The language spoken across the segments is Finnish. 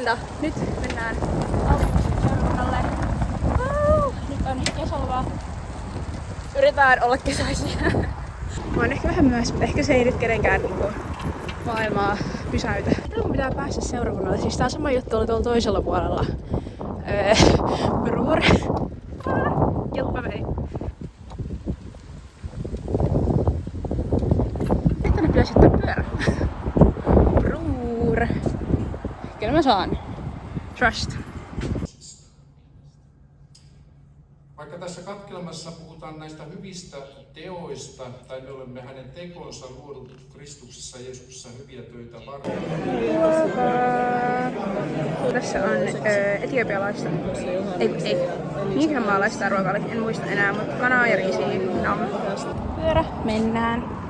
Huomenta! Nyt mennään aurinkoiselle. Nyt on kesäloma. Yritetään olla kesäisiä. Mä oon ehkä vähän myöhässä, mutta ehkä se ei nyt kenenkään maailmaa pysäytä. Mitä mun pitää päästä seurakunnalle? Siis tää on sama juttu oli tuolla toisella puolella. Bror. Kilppa vei. Nyt tänne pitäisi ottaa pyörä. Bror. Kyllä mä saan. Trust. Vaikka tässä katkelmassa puhutaan näistä hyvistä teoista, tai me olemme hänen tekonsa luodut Kristuksessa Jeesuksessa hyviä töitä varten. Tässä on etiopialaista. Ei. Minkähän maalaista ruokaa oli? En muista enää, mutta kanaa ja riisiä. Pyörä, mennään.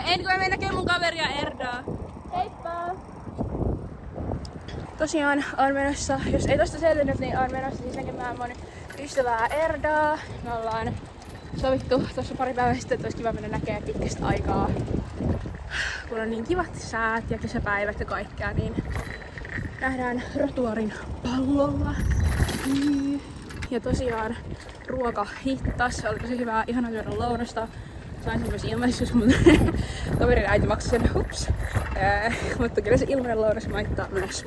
En kun me näkee mun kaveria Erdaa. Heippa! Tosiaan on menossa, jos ei tosta selvinnyt, niin on menossa siis näkemään mun ystävää Erdaa. Me ollaan sovittu tossa pari päivää sitten, että olisi kiva mennä näkemään pitkästä aikaa. Kun on niin kivat säät ja kesäpäivät ja kaikkea, niin nähdään rotuarin pallolla. Ja tosiaan ruoka hittas, oli tosi hyvää, ihana syödä lounasta. Sain sen myös ilmaisuus, mutta kaverin äiti maksoi sen, hups. Mutta kyllä se ilmainen lounas maittaa myös.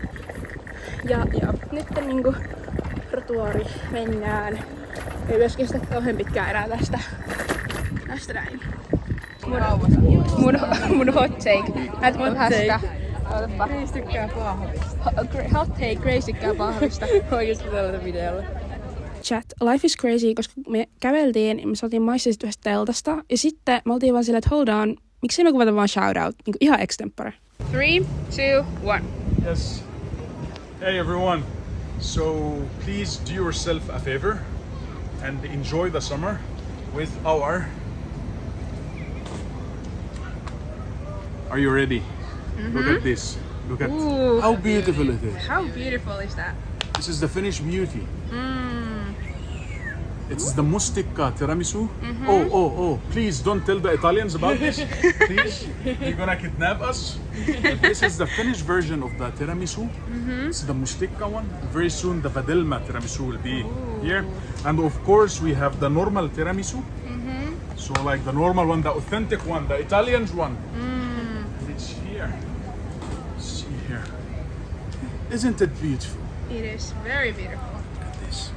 Ja nyt niinku rotuari mennään. Ei myös kestä kauhean pitkään enää tästä näin. Mun hot take. Näet mun hästä. Grace tykkää pahvista. Hot take, Grace tykkää pahvista. Oikeesti tällä videolla. Chat, life is crazy, koska me käveltiin ja me saatiin maistettua yhdestä teltasta. Ja sitten me oltiin vaan silleen, että hold on, miksei me kuvata vaan shoutout, niin ihan extempore. 3, 2, 1. Yes. Hey everyone. So please do yourself a favor and enjoy the summer with our... Are you ready? Look at this. Look at how beautiful it is. How beautiful is that? This is the Finnish beauty. It's the mustikka tiramisu. Oh, please don't tell the Italians about this. Please, you're gonna kidnap us. But this is the Finnish version of the tiramisu. It's the mustikka one. Very soon the vadelma tiramisu will be here. And of course we have the normal tiramisu. So like the normal one, the authentic one, the Italian one. It's here. See here. Isn't it beautiful? It is very beautiful. Look at this.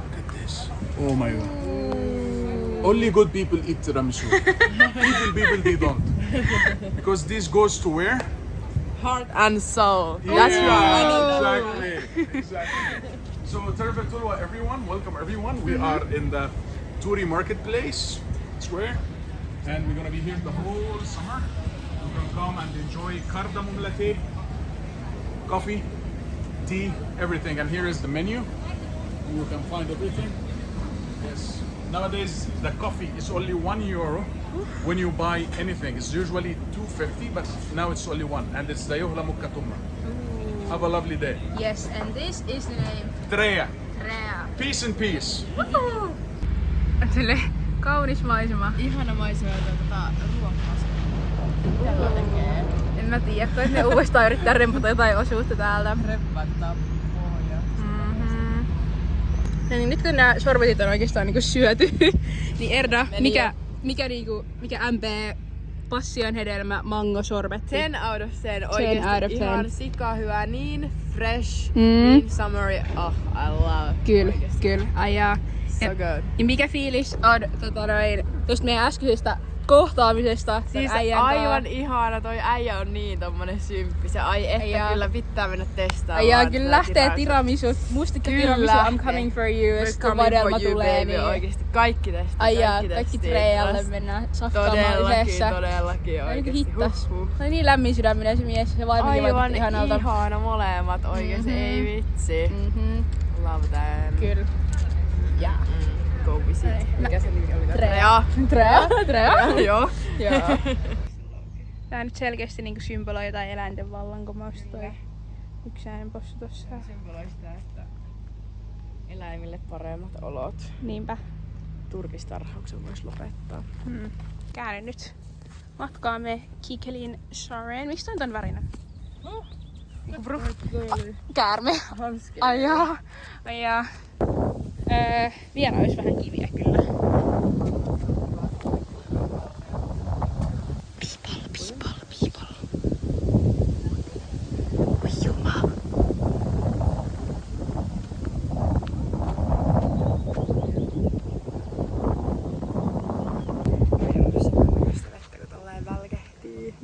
Look at this. Oh my god. Only good people eat tiramisu. Evil people, they don't. Because this goes to where? Heart and soul. Yeah, That's right. Exactly. So tervetuloa everyone, welcome everyone. We are in the Turi Marketplace Square. And we're gonna be here the whole summer. We're gonna come and enjoy cardamom latte, coffee, tea, everything. And here is the menu. You can find everything. Yes. Nowadays the coffee is only €1 when you buy anything. It's usually $2.50, but now it's only $1, and it's the Juhla Mukkatumma. Have a lovely day. Yes, and this is the name. Treya. Rea. Peace and peace. Sille kaunis maisema. Ihana maisema ruokaa. En mä tiedä, kun ne uudestaan yrittää rempata jotain osuutta täältä. Reppattaa pohjaa. Ja niin nyt kun nämä sorbetit on oikeastaan niinku syöty, niin Erda, mikä MP passion hedelmä mango sorbetti? 10 out of 10. 10 Oikeesti out of 10. ihan sika hyvä. Niin fresh, niin summery. Oh, I love. Kyllä. Ajaa. So good. Ja mikä fiilis on tosta meidän äskeisestä kohtaamisesta? Siis aivan ihana, toi äijä on niin tommonen symppi. Se ehkä kyllä pitää mennä testaamaan. Ja kyllä lähtee tiramisu, mustikka tiramisu, I'm coming for you, jos kun vadelma tulee. Niin oikeesti kaikki testit. Kaikki Trejalle mennään saftaamaan yhdessä. Todellakin oikeesti. Hittas. Se niin lämmin sydäminen se mies, se vaimokin vaikutti ihanalta. Aivan ihana molemmat oikeesti, ei vitsi. Love them. Kyllä. Go visit. Mikä se nimi oli? Treja? Joo. Tää nyt selkeästi niinku symboloi jotain eläinten vallankumousta toi yksi äänenpossu tossa. Symboloi sitä, että eläimille paremmat olot. Niinpä. Turkistarhauksen voisi lopettaa. Käänny nyt matkaamme Kikelin Sharen. Miksi on tän värinen? Käärme. Hanske. Ai jaa. Ai jaa. Vielä olisi vähän kiviä kyllä. People. Oi jumala.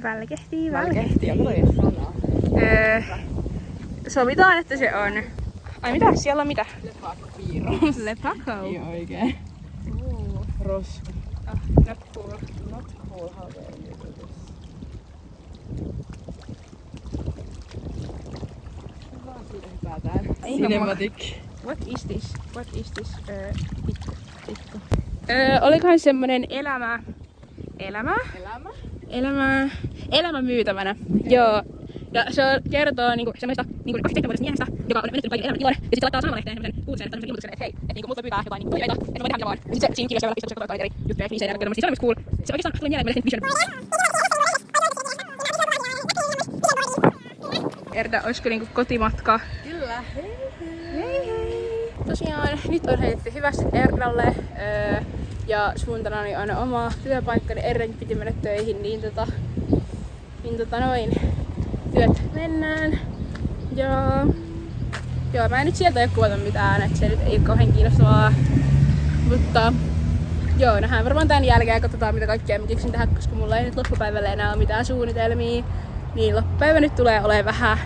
Välkehtii. Onko toi edes sanaa? Sovitaan, että se on. Ai mitä? Siellä on mitä? Lepakko. Lepako. Ei oikein. Roska. Not cool. Not cool, how dare you do this? Vaan siitä hypätään. Cinematic. What is this? Tikku. Olikohan semmonen elämä myytävänä. Joo. Ja se kertoo niinku semmoista niinku 27-vuotiaista miehestä, joka on menettänyt kaiken elämän ilon. Ja sitten se laittaa sanomalehteen semmoisen uutisen, että ilmoituksen, että hei, että niinku multa pyytää jotain niinku toiveita, että me voidaan vaan. Ja sitten siinä kirjassa vielä pistää kaikki eri juttuja ja kliseitä, jotka se on myös cool. Se oikeastaan tuli mieleen meille Vision. Erda, olisiko niinku kotimatka? Kyllä. Hei. Tosiaan, nyt on heitetty hyvästi Erdalle. Ja suuntanani on oma työpaikka, niin Erdan piti mennä töihin, niin työt mennään. Ja joo, mä en nyt sieltä ole kuvata mitään, että se nyt ei ole kauhean kiinnostavaa. Mutta joo, nähdään varmaan tän jälkeen ja katsotaan mitä kaikkea mä keksin tehdä, koska mulla ei nyt loppupäivällä enää ole mitään suunnitelmia. Niin loppupäivä nyt tulee olemaan vähän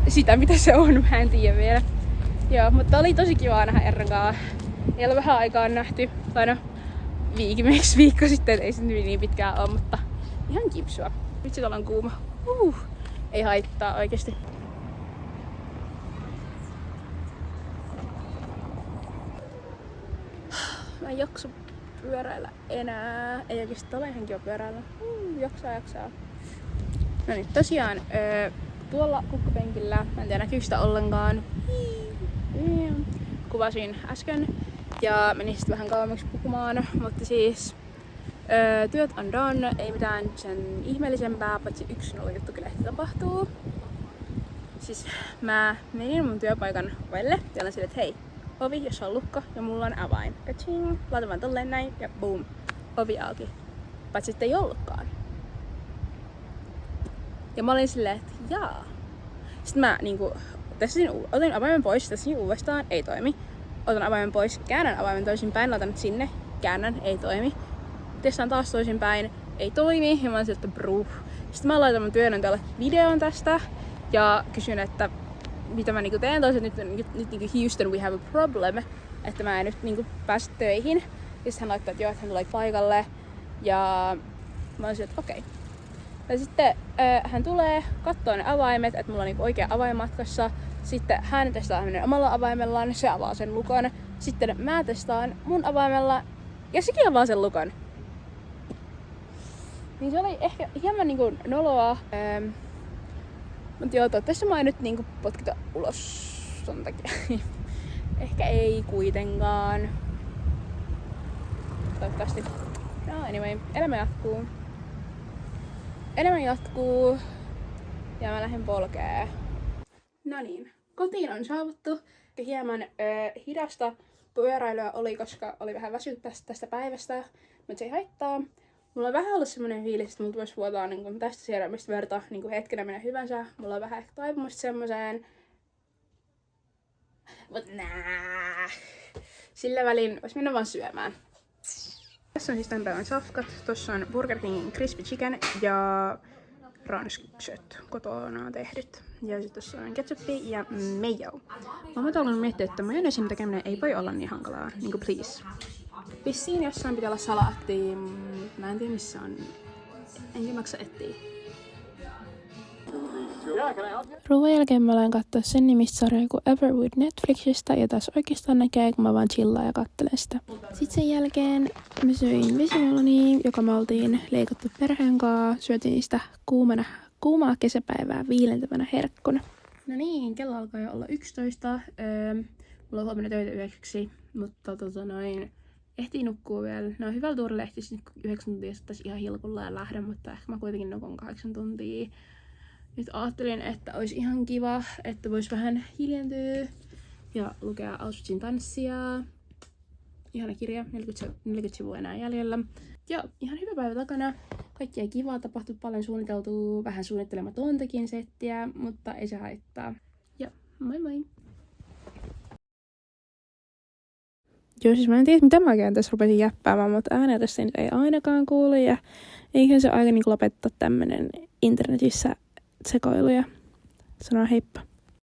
sitä mitä se on, mä en tiedä vielä. Joo, mutta oli tosi kivaa nähdä Erran kanssa. Ei ole vähän aikaa nähty, tai no viikko sitten, ei se niin pitkään ole, mutta ihan kipsua. Nyt sit ollaan kuuma. Ei haittaa oikeesti. Mä en jaksa pyöräillä enää. Ei oikeesti ole ihan kiva pyöräillä. Jaksaa. No niin, tosiaan tuolla kukkapenkillä, mä en tiedä näkyykö sitä ollenkaan. Kuvasin äsken ja menin sitten vähän kauemmaksi puhumaan, mutta siis työt on done, ei mitään sen ihmeellisempää, paitsi yksi juttu kyllä ehti tapahtuu. Siis mä menin mun työpaikan ovelle ja olin silleen, että hei, ovi jos on lukko ja mulla on avain. Kaching, laitan vaan tolleen näin ja boom, ovi auki. Paitsi sitten ei ollutkaan. Ja mä olin silleen, että jaa. Sitten mä niinku otin avaimen pois, testin uudestaan, ei toimi. Otan avaimen pois, käännän avaimen toisinpäin, laitan sinne, käännän, ei toimi. Testaan taas toisinpäin, ei toimi, ja mä oon sieltä bruh. Sitten mä laitan mun työnantajalle videon tästä, ja kysyn, että mitä mä niinku teen toisin, nyt niinku Houston, we have a problem, että mä en nyt niinku pääse töihin. Ja sitten hän laittaa, että joo, että hän tulee paikalle, ja mä oon sieltä, okei. Ja sitten hän tulee, katsoo ne avaimet, että mulla on niinku oikea avain matkassa. Sitten hän testaa hänen omalla avaimellaan, se avaa sen lukon. Sitten mä testaan mun avaimella ja sekin avaa sen lukon. Niin se oli ehkä hieman niinku noloa. Mutta joo, toivottavasti mä en nyt niinku potkita ulos ton takia. Ehkä ei kuitenkaan. Toivottavasti. No anyway, elämä jatkuu. Ja mä lähden polkee. No niin, kotiin on saavuttu. Hieman hidasta pyöräilyä oli, koska oli vähän väsyttä tästä päivästä, mutta se ei haittaa. Mulla on vähän ollut semmonen fiilis, että multa voisi vuotaa niin tästä sieraimmista verta niin hetkenä minä hyvänsä. Mulla on vähän ehkä taipumusta semmoiseen. Mut sillä välin vois mennä vaan syömään. Tässä on siis tämän päivän safkat. Tossa on Burger Kingin crispy chicken ja ranskset kotona tehdyt. Ja sitten tossa on ketchuppi ja mayo. Mä oon alkanut miettiä, että majonneesin tekeminen ei voi olla niin hankalaa. Niinku please. Vissiin jossain pitää olla salaatti. Mä en tiedä missä on. Enkä maksa etsiä. Ruoan jälkeen mä aloin katsoa sen nimistä sarjaa kuin Everwood Netflixistä ja tässä oikeastaan näkee, kun mä vaan chillaan ja kattelen sitä. Sitten sen jälkeen mä söin vesimelonia, joka me oltiin leikattu perheen kanssa. Syötiin sitä kuumaa kesäpäivää viilentävänä herkkuna. No niin, kello alkaa jo olla 11. Mulla on huomenna töitä 9, mutta ehtii nukkuu vielä. No hyvällä tuurilla ehtiisi 9 tuntia, että ihan hilkulla ja lähden, mutta ehkä mä kuitenkin nukun 8 tuntia. Nyt ajattelin, että olisi ihan kiva, että vois vähän hiljentyä ja lukea Auschwitzin tanssia. Ihana kirja, 40 sivua enää jäljellä. Ja ihan hyvä päivä takana. Kaikkea kivaa, tapahtui paljon suunniteltua, vähän suunnittelematontakin settiä, mutta ei se haittaa. Ja moi moi! Joo, siis mä en tiedä, mitä mä oikein tässä rupesin jäppäämään, mutta ääneen tässä nyt ei ainakaan kuulu. Ja eiköhän se aika niin lopettaa tämmönen internetissä sekoilu ja sanoa heippa.